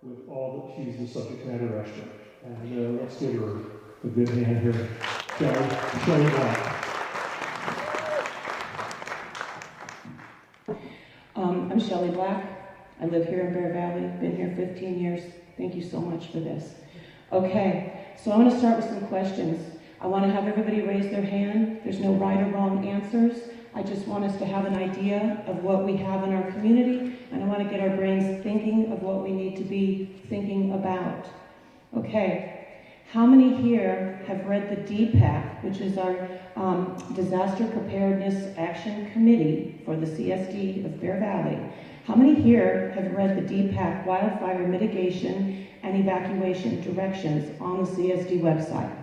with all that she's the subject matter expert. And let's give her a good hand here. Shelley Black. I'm Shelley Black. I live here in Bear Valley, been here 15 years. Thank you so much for this. Okay, so I want to start with some questions. I want to have everybody raise their hand. There's no right or wrong answers. I just want us to have an idea of what we have in our community, and I want to get our brains thinking of what we need to be thinking about. Okay, how many here have read the DPAC, which is our Disaster Preparedness Action Committee for the CSD of Bear Valley? How many here have read the DPAC Wildfire Mitigation and Evacuation Directions on the CSD website?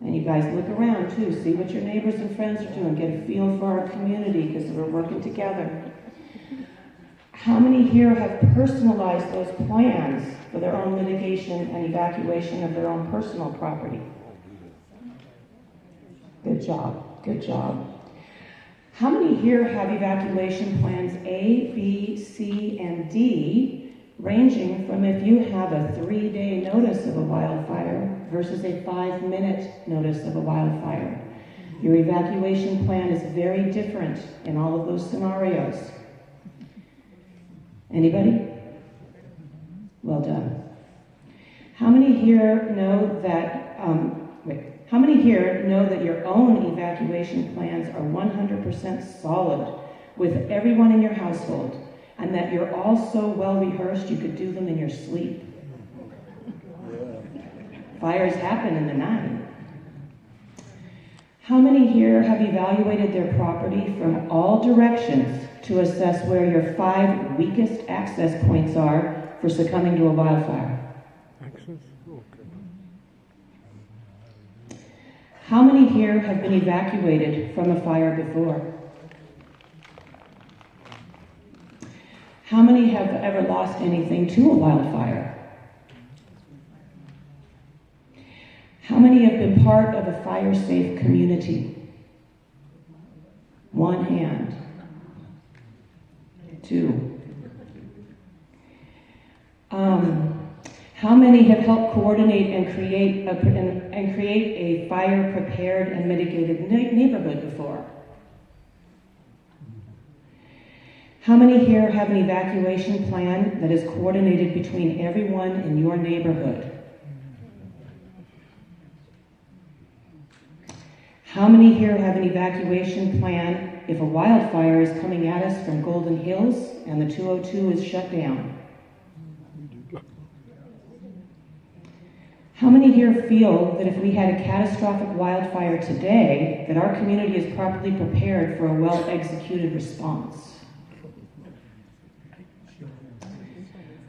And you guys look around too, see what your neighbors and friends are doing, get a feel for our community because we're working together. How many here have personalized those plans for their own mitigation and evacuation of their own personal property? Good job, good job. How many here have evacuation plans A, B, C, and D, ranging from if you have a 3-day notice of a wildfire versus a 5-minute notice of a wildfire? Your evacuation plan is very different in all of those scenarios. Anybody? Well done. How many here know that, How many here know that your own evacuation plans are 100% solid with everyone in your household, and that you're all so well rehearsed you could do them in your sleep? Fires happen in the night. How many here have evaluated their property from all directions to assess where your 5 weakest access points are for succumbing to a wildfire? How many here have been evacuated from a fire before? How many have ever lost anything to a wildfire? How many have been part of a fire-safe community? 1 hand. 2. How many have helped coordinate and create a fire-prepared and mitigated neighborhood before? How many here have an evacuation plan that is coordinated between everyone in your neighborhood? How many here have an evacuation plan if a wildfire is coming at us from Golden Hills and the 202 is shut down? How many here feel that if we had a catastrophic wildfire today, that our community is properly prepared for a well-executed response?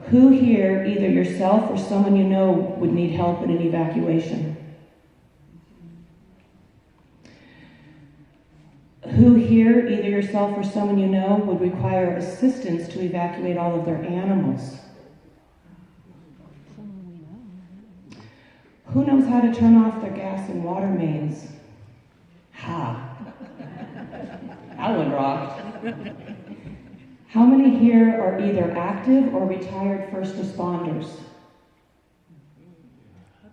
Who here, either yourself or someone you know, would need help in an evacuation? Who here, either yourself or someone you know, would require assistance to evacuate all of their animals? Who knows how to turn off their gas and water mains? Ha! That one rocked. How many here are either active or retired first responders?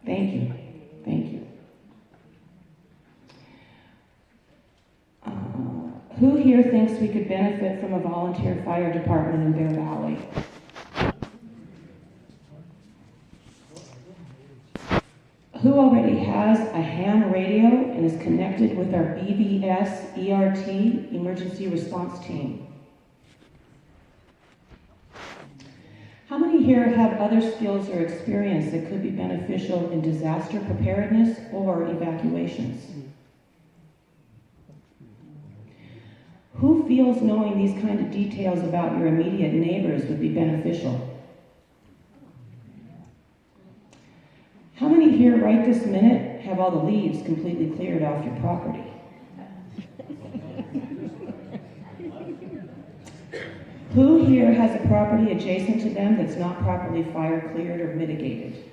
Thank you. Thank you. Who here thinks we could benefit from a volunteer fire department in Bear Valley? Who already has a ham radio and is connected with our BVS ERT emergency response team? How many here have other skills or experience that could be beneficial in disaster preparedness or evacuations? Who feels knowing these kind of details about your immediate neighbors would be beneficial? How many here right this minute have all the leaves completely cleared off your property? Who here has a property adjacent to them that's not properly fire cleared or mitigated?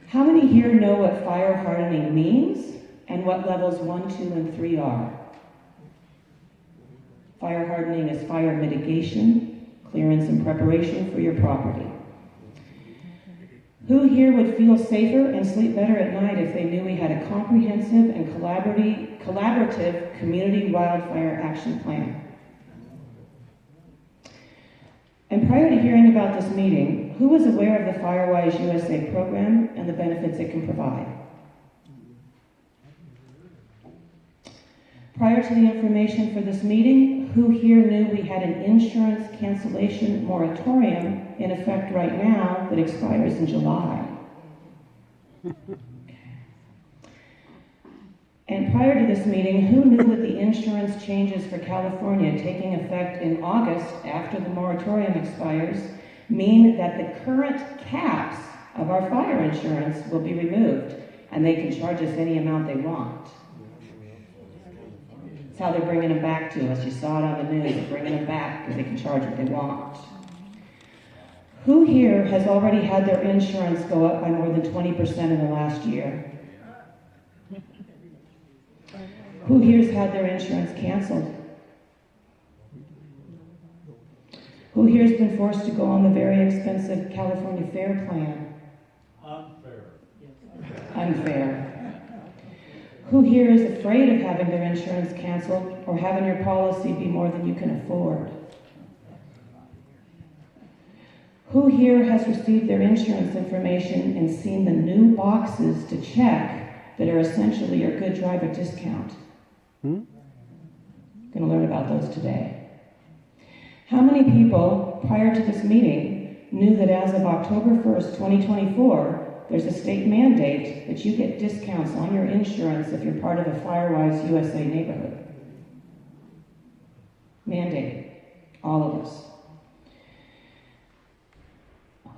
How many here know what fire hardening means and what levels 1, 2, and 3 are? Fire hardening is fire mitigation, clearance and preparation for your property. Who here would feel safer and sleep better at night if they knew we had a comprehensive and collaborative community wildfire action plan? And prior to hearing about this meeting, who was aware of the FireWise USA program and the benefits it can provide? Prior to the information for this meeting, who here knew we had an insurance cancellation moratorium in effect right now that expires in July? And prior to this meeting, who knew that the insurance changes for California taking effect in August after the moratorium expires mean that the current caps of our fire insurance will be removed and they can charge us any amount they want? That's how they're bringing them back to us. You saw it on the news. They're bringing them back because they can charge what they want. Who here has already had their insurance go up by more than 20% in the last year? Who here's had their insurance canceled? Who here's been forced to go on the very expensive California Fair plan? Unfair. Who here is afraid of having their insurance canceled or having your policy be more than you can afford? Who here has received their insurance information and seen the new boxes to check that are essentially your good driver discount? Going to learn about those today. How many people prior to this meeting knew that as of October 1st, 2024, there's a state mandate that you get discounts on your insurance if you're part of a FireWise USA neighborhood? Mandated. All of us.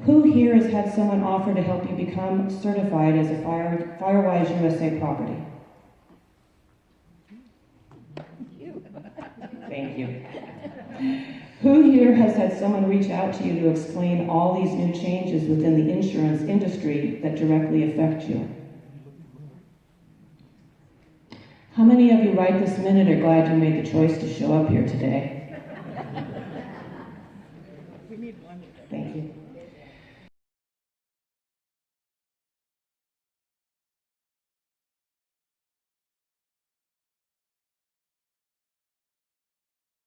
Who here has had someone offer to help you become certified as a FireWise USA property? Thank you. Who here has had someone reach out to you to explain all these new changes within the insurance industry that directly affect you? How many of you right this minute are glad you made the choice to show up here today? Thank you.